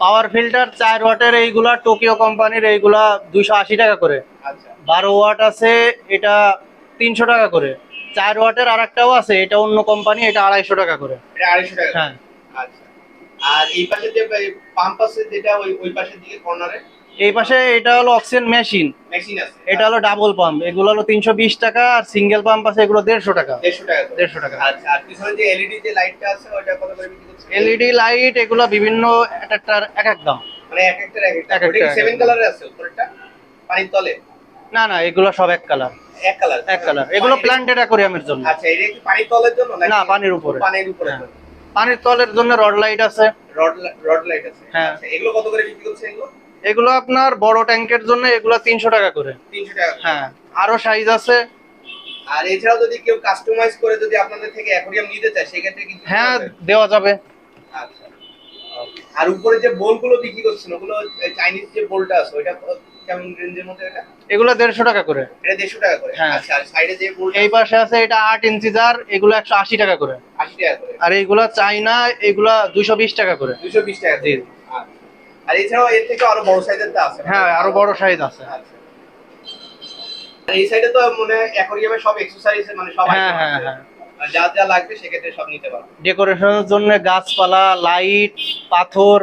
Power filter 4 ওয়াটের এইগুলা Tokyo কোম্পানির, এইগুলা 280 টাকা করে। আচ্ছা 12 ওয়াট আছে, এটা 300 টাকা করে। 4 ওয়াটের আর একটাও আছে, এটা অন্য কোম্পানি, এটা 250 টাকা করে। এটা 250 টাকা। হ্যাঁ। আচ্ছা আর এই পাশে যে পাম্প আছে যেটা ওই পাশের দিকে কর্নারে এই পাশে এটা হলো অক্সিজেন মেশিন, মেশিন আছে, এটা হলো ডাবল পাম্প, এগুলো হলো 320 টাকা। আর সিঙ্গেল পাম্প আছে, এগুলো 150 টাকা। 150 টাকা করে। 150 টাকা। আচ্ছা আর পিছনে যে এলইডি যে লাইটটা আছে ওটা কত করে বিক্রি করছেন? এলইডি লাইট এগুলো বিভিন্ন একটার এক এক দাম। মানে এক একটার এক একটা। এক একটা ওটা কি এক 7 একটা। কালারের আছে উপরেরটা পানির তলে? না না, এগুলো সব এক কালার। এক কালার। এক কালার, এগুলো প্ল্যান্টেড অ্যাকোয়ারিয়ামের জন্য। আচ্ছা এটা কি পানির তলের জন্য নাকি? না, পানির উপরে। পানির উপরে। হ্যাঁ। পানির তলের জন্য রড লাইট আছে। রড লাইট আছে। হ্যাঁ। আচ্ছা এগুলো কত করে বিক্রি করছেন এগুলো? এগুলো আপনার বড় ট্যাঙ্কের জন্য এগুলো 300 টাকা করে। 300 টাকা। হ্যাঁ, আরো সাইজ আছে। আর এছাড়াও যদি কেউ কাস্টমাইজ করে যদি আপনাদের থেকে অ্যাকোয়ারিয়াম নিতে চায় সেক্ষেত্রে কি? হ্যাঁ, দেওয়া যাবে। আচ্ছা আর উপরে যে বোলগুলো বিক্রি করছেন ওগুলো চাইনিজ যে বোলটা আছে ওইটা কেমন রেঞ্জের মধ্যে? এটা এগুলো 150 টাকা করে। এটা 150 টাকা করে। হ্যাঁ। আচ্ছা আর সাইডে যে বোল এই পাশে আছে, এটা 8 ইঞ্চি জার, এগুলো 180 টাকা করে। 80 টাকা করে। আর এইগুলা চাইনা, এগুলা 220 টাকা করে। 220 টাকা করে। জি। আচ্ছা। আর এছাড়াও এর থেকে আরো বড় সাইজের টা আছে? হ্যাঁ, আরো বড় সাইজ আছে। আচ্ছা আর এই সাইডে তো মানে অ্যাকোয়ারিয়ামে সব এক্সেসরিজ মানে সব হ্যাঁ আইটেম হ্যাঁ আছে। হ্যাঁ। আর যা যা লাগবে সেক্ষেত্রে সব নিতে পারবেন। ডেকোরেশনের জন্য গাছপালা, লাইট, পাথর,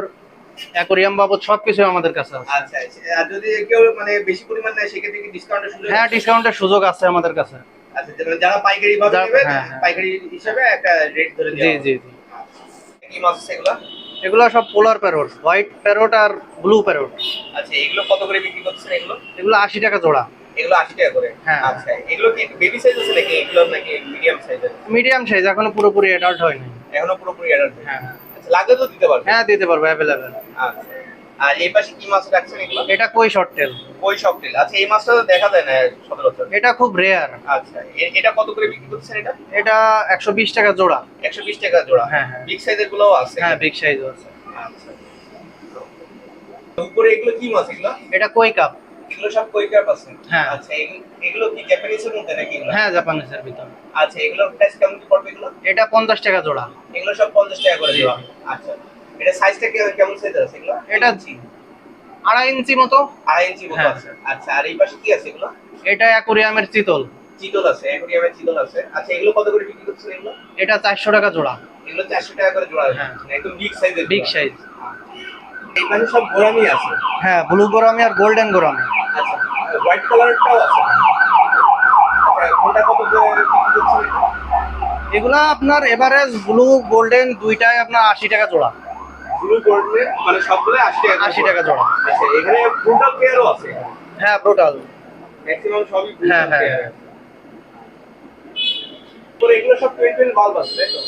অ্যাকোয়ারিয়াম বাবদ সবকিছু আমাদের কাছে আছে। আচ্ছা আর যদি কেউ মানে বেশি পরিমাণ নেয় সেক্ষেত্রে কি ডিসকাউন্টের সুযোগ? হ্যাঁ, ডিসকাউন্টের সুযোগ আছে আমাদের কাছে। আচ্ছা যারা পাইকারি ভাবে নেবে হ্যাঁ, হ্যাঁ। পাইকারি হিসাবে একটা রেট ধরে দেওয়া জি হবে। জি জি। আচ্ছা। কি মাছ আছে এগুলো? এগুলো সব পোলার প্যারট, হোয়াইট প্যারট আর ব্লু প্যারট। আচ্ছা এগুলো কত করে বিক্রি করছেন এগুলো? এগুলো 80 টাকা জোড়া। এগুলো 80 টাকা করে। হ্যাঁ। আচ্ছা এগুলো কি বেবি সাইজ আছে নাকি এগুলো নাকি মিডিয়াম সাইজের? মিডিয়াম সাইজ, এখনো পুরোপুরি অ্যাডাল্ট হয়নি। এখনো পুরোপুরি অ্যাডাল্ট। হ্যাঁ। আচ্ছা লাগলে তো দিতে পারবেন? হ্যাঁ, দিতে পারবো, অ্যাভেলেবেল। আচ্ছা আর এই পাশে কি মাছ রাখছেন এগুলো? এটা কই শর্ট টেল। কই শকটেল। আচ্ছা এই মাছটা তো দেখা যায় না সচরাচর। এটা খুব রেয়ার। আচ্ছা এটা কত করে বিক্রি করছেন এটা? এটা 120 টাকা জোড়া। 120 টাকা জোড়া। হ্যাঁ, হ্যাঁ। বিগ সাইজের গুলোও আছে? হ্যাঁ, বিগ সাইজও আছে। আচ্ছা উপরে এগুলো কি মাছ এগুলো? এটা কই কাপ। এগুলো সব কই কাপ আছে? হ্যাঁ। আচ্ছা এগুলো কি জাপানিজের মধ্যে নাকি এগুলো? হ্যাঁ, জাপানিজের ভিতর। আচ্ছা এগুলোর প্রাইস কেমন কি পড়বে এগুলো? এটা 50 টাকা জোড়া। এগুলো সব 50 টাকা করে জি। দেওয়া। আচ্ছা এটা সাইজটা কেমন সাইজ আছে এগুলো? এটা 2.5 ইঞ্চি মতো। 2.5 ইঞ্চি মতো হ্যাঁ। আছে। আচ্ছা আর এই পাশে কি আছে এগুলো? এটা অ্যাকোয়ারিয়ামের চিতল। চিতল আছে, অ্যাকোয়ারিয়ামের চিতল আছে। আচ্ছা এগুলো কত করে বিক্রি করছেন এগুলো? এটা 400 টাকা জোড়া। এগুলো 400 টাকা করে জোড়া। হ্যাঁ। একদম বিগ সাইজের। Big size. এই পাশে সব গোরামি আছে। হ্যাঁ, ব্লু গোরামি আর গোল্ডেন গোরামি। আচ্ছা হোয়াইট কালারটাও আছে। আচ্ছা কোনটা কত করে বিক্রি করছেন এটা? এগুলা আপনার এভারেজ ব্লু গোল্ডেন দুইটাই আপনার 80 টাকা জোড়া। ব্লু গোল্ডে মানে সবগুলো 80 টাকা। 80 টাকা জোড়া। আচ্ছা এখানে ব্রুটাল পেয়ারও আছে? হ্যাঁ, ব্রোটাল। ম্যাক্সিমাম সবই হ্যাঁ, ব্রুটাল হ্যাঁ। পেয়ার। তো এগুলো সব 12 বাল্ব আছে তাই তো?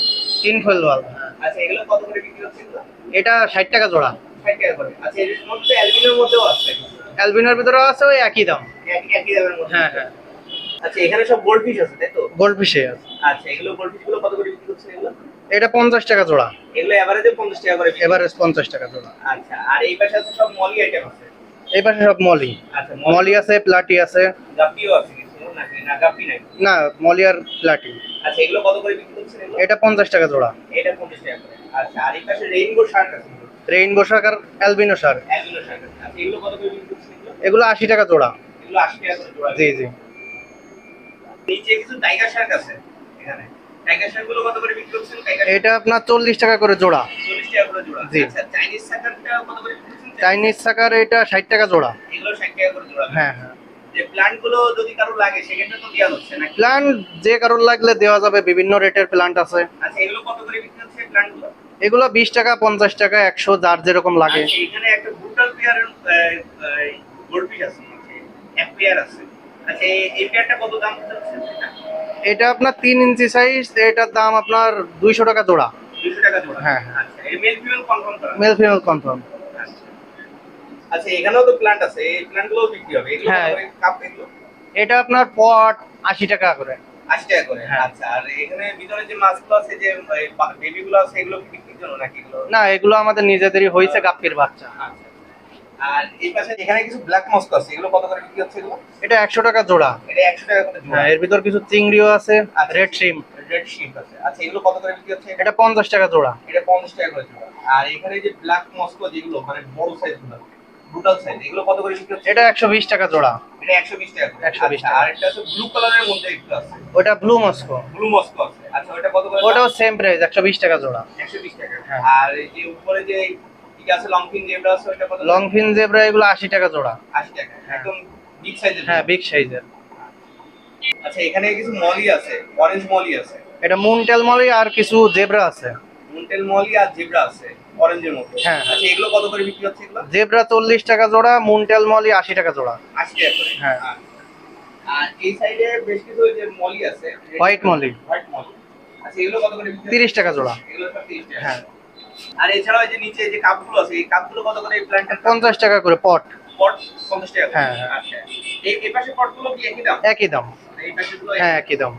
তিন ফয়েল বাল্ব। আচ্ছা এগুলো কত করে বিক্রি হচ্ছে এগুলো? এটা 60 টাকা জোড়া। 60 টাকা করে। আচ্ছা এর মধ্যে অ্যালবিনোর মধ্যেও আছে? অ্যালবিনোর ভিতরে আছে ওই একই দাম। একই দামের মধ্যে? হ্যাঁ হ্যাঁ। আচ্ছা এখানে সব গোল্ডফিশ আছে তাই তো? গোল্ড ফিশে আছে। আচ্ছা এগুলো গোল্ডফিশ গুলো কত করে বিক্রি করছেন এগুলো? এটা 50 টাকা জোড়া। এগুলো এভারেজে 50 টাকা করে বিক্রি। এভারেজ 50 টাকা জোড়া। আচ্ছা আর এই পাশে আছে সব মলি আইটেম আছে? এই পাশে সব মলি। আচ্ছা মলি আছে, প্লাটি আছে। গাপ্পিও আছে কিছু নাকি? না গাপ্পি নাই। না, মলি আর প্লাটি। আচ্ছা এগুলো কত করে বিক্রি করছেন এগুলো? এটা 50 টাকা জোড়া। এটা 50 টাকা করে। আচ্ছা আর এই পাশে রেইনবো শার্ক আছে? রেইনবো শার্ক আর অ্যালবিনো শার্ক। অ্যালবিনো শার্ক আছে। আচ্ছা এগুলো কত করে বিক্রি করছেন এগুলো? এগুলো 80 টাকা জোড়া। এগুলো 80 টাকা করে জোড়া। জি জি। নিচে কিছু টাইগার শার্ক আছে এখানে। টাইগার শার্ক গুলো কত করে বিক্রি করছেন? টাইগার এটা আপনার 40 টাকা করে জোড়া। 40 টাকা করে জোড়া। জি। আচ্ছা চাইনিজ শার্কটা কত করে বিক্রি করছেন? চাইনিজ শাকার এটা 60 টাকা জোড়া। এগুলো 60 টাকা করে জোড়া। হ্যাঁ হ্যাঁ। যে প্ল্যান্ট গুলো যদি কারো লাগে সেক্ষেত্রে তো দেওয়া হচ্ছে নাকি? প্ল্যান্ট যে কারোর লাগলে দেওয়া যাবে, বিভিন্ন রেটের প্ল্যান্ট আছে। আচ্ছা এগুলো কত করে বিক্রি হচ্ছে প্ল্যান্ট গুলো? এগুলো 20 টাকা, 50 টাকা, 100, যার যেরকম লাগে। আচ্ছা এখানে একটা ব্রুটাল পেয়ারের গোল্ডফিশ আছে, এক পেয়ার আছে। আচ্ছা এই পেয়ারটা কত দাম হচ্ছে এটা? এটা আপনার 3 ইঞ্চি সাইজ, এটার দাম আপনার 200 টাকা জোড়া। 200 টাকা জোড়া। হ্যাঁ। আচ্ছা এই মেল ফিমেল কনফার্ম করা? Male female confirm. আচ্ছা আচ্ছা এখানেও তো প্ল্যান্ট আছে, এই প্ল্যান্ট গুলোও বিক্রি হবে? এগুলো হ্যাঁ। কত করে কাপ এগুলো? এটা আপনার পট 80 টাকা করে। 80 টাকা করে। হ্যাঁ। আচ্ছা আর এখানে ভিতরে যে মাছগুলো আছে যে বেবি গুলো আছে এগুলো কি বিক্রির জন্য নাকি এগুলো? না, এগুলো আমাদের নিজেদেরই হয়েছে গাপ্পির বাচ্চা। আচ্ছা আর এই পাশে এখানে কিছু ব্ল্যাক মস্কো আছে, এগুলো কত করে বিক্রি হচ্ছে এগুলো? এটা 100 টাকা জোড়া। এটা 100 টাকা করে জোড়া। হ্যাঁ, এর ভিতর কিছু চিংড়িও আছে, আচ্ছা। Red shrimp. রেড শিপ আছে। আচ্ছা এগুলো কত করে বিক্রি হচ্ছে? এটা 50 টাকা জোড়া। এটা 50 টাকা করে জোড়া। আর এখানে যে ব্ল্যাক মস্কো যেগুলো মানে বড় সাইজ গুলো, ব্রুটাল সাইজ, এগুলো কত করে বিক্রি হচ্ছে? এটা 120 টাকা জোড়া। এটা 120 টাকা করে। 120 আচ্ছা, টাকা। আর একটা আছে ব্লু কালারের মধ্যে একটু আছে। ওটা ব্লু মস্কো। ব্লু মস্কো আছে। আচ্ছা ওটা কত করে? ওটাও সেম প্রাইস 120 টাকা জোড়া। 120 টাকা। হ্যাঁ। আর এই যে উপরে যে ঠিক আছে লংফিন জেব্রা আছে ওটা কত? লং ফিন জেব্রা এগুলো 80 টাকা জোড়া। 80 টাকা। একদম বিগ সাইজের। হ্যাঁ, বিগ সাইজের। আচ্ছা এখানে কিছু মলি আছে, অরেঞ্জ মলি আছে। এটা মুনটেল মলি আর কিছু জেব্রা আছে। মুন্টেল মলি আর জেব্রা আছে অরেঞ্জের মধ্যে। হ্যাঁ। আচ্ছা এগুলো কত করে বিক্রি হচ্ছে এগুলো? জেব্রা 40 টাকা জোড়া, মুনটেল মলি 80 টাকা জোড়া। 80 টাকা করে। হ্যাঁ। আর এই সাইডে বেশ কিছু যে মলি আছে, হোয়াইট মলি হোয়াইট মলি। আচ্ছা এগুলো কত করে বিক্রি হচ্ছে? 30 টাকা জোড়া। এগুলো সব 30 টাকা। হ্যাঁ। আর এছাড়াও এই যে নিচে যে কাপগুলো আছে, এই কাপগুলো কত করে? এই প্ল্যান্টের 50 টাকা করে পট। পট 50 টাকা করে। হ্যাঁ, হ্যাঁ। আচ্ছা এই পাশে পটগুলো কি একই দাম? একই দাম। এই পাশে গুলো হ্যাঁ, একই দাম।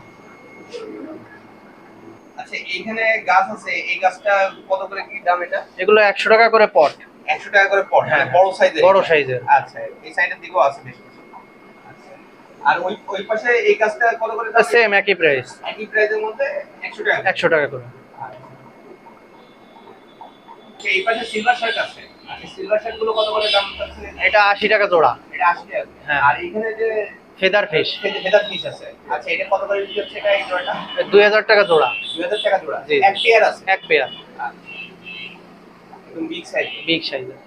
আচ্ছা এইখানে গাছ আছে, এই গাছটা কত করে কি দাম এটা? এগুলো 100 টাকা করে পট। 100 টাকা করে পট। হ্যাঁ, মানে বড় সাইজের। বড় সাইজের। আচ্ছা এই সাইডের দিকেও আছে বেশ কিছু। আচ্ছা আর ওই পাশে এই গাছটা কত করে? সেম একই প্রাইস। একই প্রাইসের মধ্যে 100 টাকা। 100 টাকা করে। আচ্ছা এই পাশে সিলভার শার্ট আছে। আচ্ছা সিলভার শার্ট গুলো কত করে দাম আছে? এটা 80 টাকা জোড়া। এটা 80 টাকা। হ্যাঁ। আর এখানে যে ফেদার ফিশ ফেদার ফিশ আছে, আচ্ছা এটা কত করে বিক্রি হচ্ছে? এটা এই জোড়াটা 2000 টাকা জোড়া। 2000 টাকা জোড়া। জি। এক পেয়ার আছে। এক পেয়ার। একদম বিগ সাইজ। বিগ সাইজের।